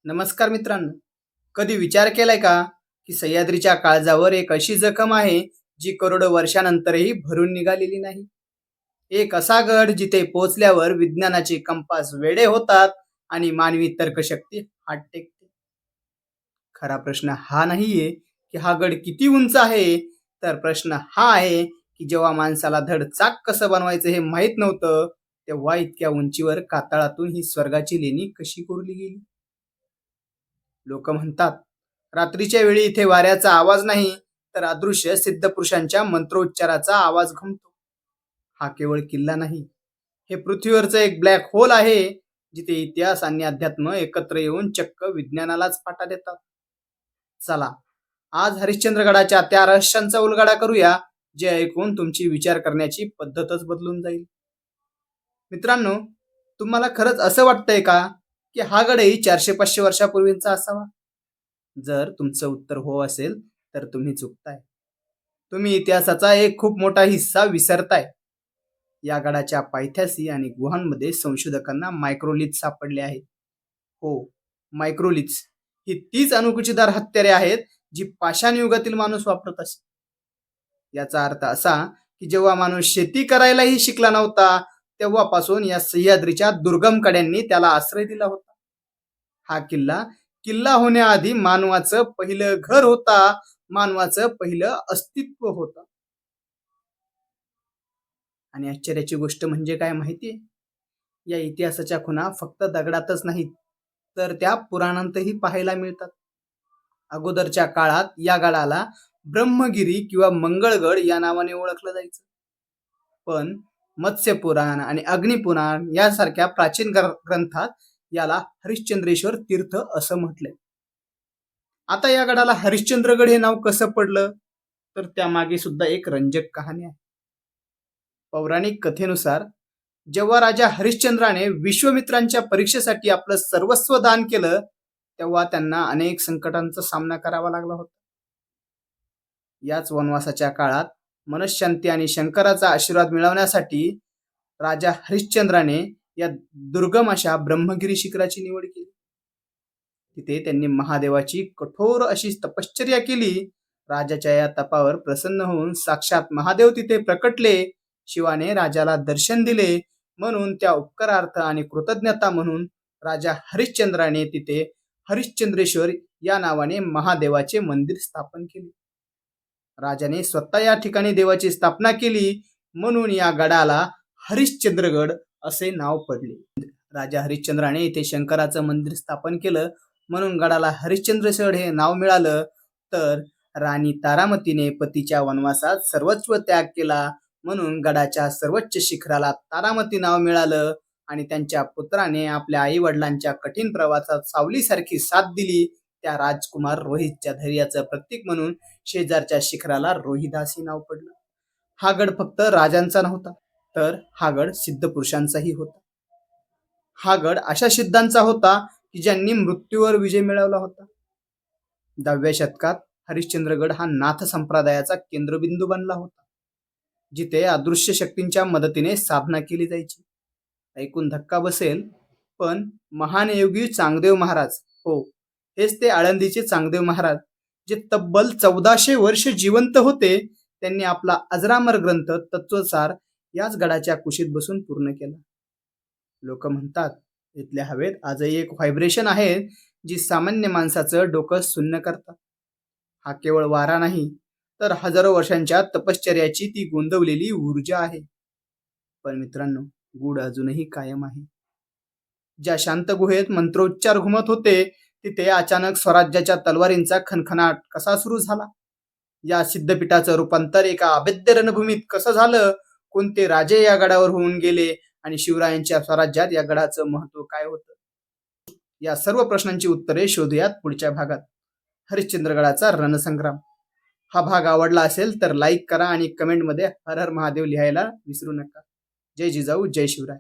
नमस्कार मित्रांनो. कधी विचार केलाय का की सह्याद्रीच्या काळजावर एक अशी जखम आहे जी करोडो वर्षानंतरही भरून निघालेली नाही. एक असा गड जिथे पोहोचल्यावर विज्ञानाचे कंपास वेडे होतात आणि मानवी तर्कशक्ती हात टेकते. खरा प्रश्न हा नाहीये की हा गड किती उंच आहे, तर प्रश्न हा आहे की जेव्हा माणसाला धड चाक कसं बनवायचं हे माहीत नव्हतं, तेव्हा इतक्या उंचीवर कातळातून ही स्वर्गाची लेणी कशी कोरली गेली. लोक म्हणतात रात्रीच्या वेळी इथे वाऱ्याचा आवाज नाही, तर अदृश्य सिद्धपुरुषांच्या मंत्रोच्चाराचा आवाज घुमतो. हा केवळ किल्ला नाही, हे पृथ्वीवरचं एक ब्लॅक होल आहे, जिथे इतिहास आणि अध्यात्म एकत्र येऊन चक्क विज्ञानालाच फाटा देतात. चला, आज हरिश्चंद्रगडाच्या त्या रहस्यांचा उलगडा करूया, जे ऐकून तुमची विचार करण्याची पद्धतच बदलून जाईल. मित्रांनो, तुम्हाला खरंच असं वाटतंय का की हा गडही 400-500 वर्षापूर्वींचा असावा? जर तुमचं उत्तर हो असेल, तर तुम्ही चुकताय. तुम्ही इतिहासाचा एक खूप मोठा हिस्सा विसरताय. या गडाच्या पायथ्याशी आणि गुहांमध्ये संशोधकांना मायक्रोलिथ सापडले आहेत. हो, मायक्रोलिथ्स ही तीच अणुकुचीदार हत्यारे आहेत जी पाषाण युगातील माणूस वापरत असे. याचा अर्थ असा की जेव्हा माणूस शेती करायलाही शिकला नव्हता, तेव्हापासून या सह्याद्रीच्या दुर्गम कड्यांनी त्याला आश्रय दिला होता. हा किल्ला किल्ला होण्याआधी मानवाचं पहिलं घर होता, मानवाचं पहिलं अस्तित्व होतं. आणि आश्चर्याची गोष्ट म्हणजे काय माहितीये? या इतिहासाच्या खुणा फक्त दगडातच नाहीत, तर त्या पुराणांतही पाहायला मिळतात. अगोदरच्या काळात या गडाला ब्रह्मगिरी किंवा मंगळगड या नावाने ओळखलं जायचं. पण मत्स्यपुराण आणि अग्निपुराण यासारख्या प्राचीन ग्रंथात याला हरिश्चंद्रेश्वर तीर्थ असं म्हटलंय. आता या गडाला हरिश्चंद्रगड हे नाव कसं पडलं, तर त्यामागे सुद्धा एक रंजक कहाणी आहे. पौराणिक कथेनुसार जेव्हा राजा हरिश्चंद्राने विश्वामित्रांच्या परीक्षेसाठी आपलं सर्वस्व दान केलं, तेव्हा त्यांना अनेक संकटांचा सामना करावा लागला होता. याच वनवासाच्या काळात मनशांती आणि शंकराचा आशीर्वाद मिळवण्यासाठी राजा हरिश्चंद्राने या दुर्गम अशा ब्रह्मगिरी शिखराची निवड केली. तिथे त्यांनी महादेवाची कठोर अशी तपश्चर्या केली. राजाच्या या तपावर प्रसन्न होऊन साक्षात महादेव तिथे प्रकटले. शिवाने राजाला दर्शन दिले, म्हणून त्या उपकारार्थ आणि कृतज्ञता म्हणून राजा हरिश्चंद्राने तिथे हरिश्चंद्रेश्वर या नावाने महादेवाचे मंदिर स्थापन केले. राजाने स्वतः या ठिकाणी देवाची स्थापना केली, म्हणून या गडाला हरिश्चंद्रगड असे नाव पडले. राजा हरिश्चंद्राने इथे शंकराचं मंदिर स्थापन केलं, म्हणून गडाला हरिश्चंद्रेश्वर हे नाव मिळालं. तर राणी तारामतीने पतीच्या वनवासात सर्वस्व त्याग केला, म्हणून गडाच्या सर्वोच्च शिखराला तारामती नाव मिळालं. आणि त्यांच्या पुत्राने आपल्या आई वडिलांच्या कठीण प्रवासात सावलीसारखी साथ दिली, त्या राजकुमार रोहितच्या धैर्याचं प्रतीक म्हणून शेजारच्या शिखराला रोहिदासी नाव पडलं. हा गड फक्त राजांचा नव्हता, तर हा गड सिद्धपुरुषांचाही होता. हा गड अशा सिद्धांचा होता की ज्यांनी मृत्यूवर विजय मिळवला होता. 10व्या शतकात हरिश्चंद्रगड हा नाथ संप्रदायाचा केंद्रबिंदू बनला होता, जिथे अदृश्य शक्तींच्या मदतीने साधना केली जायची. ऐकून धक्का बसेल, पण महान योगी चांगदेव महाराज, हो हेच ते आळंदीचे चांगदेव महाराज, जे तब्बल 1400 वर्ष जिवंत होते, त्यांनी आपला अजरामर ग्रंथ तत्वसार याच गडाच्या कुशीत बसून पूर्ण केला. लोक म्हणतात इथल्या हवेत आजही एक व्हायब्रेशन आहे जी सामान्य माणसाचं डोकं सुन्न करतात. हा केवळ वारा नाही, तर हजारो वर्षांच्या तपश्चर्याची ती गोंदवलेली ऊर्जा आहे. पण मित्रांनो, गूढ अजूनही कायम आहे. ज्या शांत गुहेत मंत्रोच्चार घुमत होते, तिथे अचानक स्वराज्याच्या तलवारींचा खणखणाट कसा सुरू झाला? या सिद्धपीठाचं रूपांतर एका अभेद्य रणभूमीत कसं झालं? कोणते राजे या गडावर होऊन गेले आणि शिवरायांच्या स्वराज्यात या गडाचं महत्व काय होतं? या सर्व प्रश्नांची उत्तरे शोधूयात पुढच्या भागात. हरिश्चंद्रगडाचा रणसंग्राम. हा भाग आवडला असेल तर लाईक करा आणि कमेंटमध्ये हर हर महादेव लिहायला विसरू नका. जय जिजाऊ, जय शिवराय.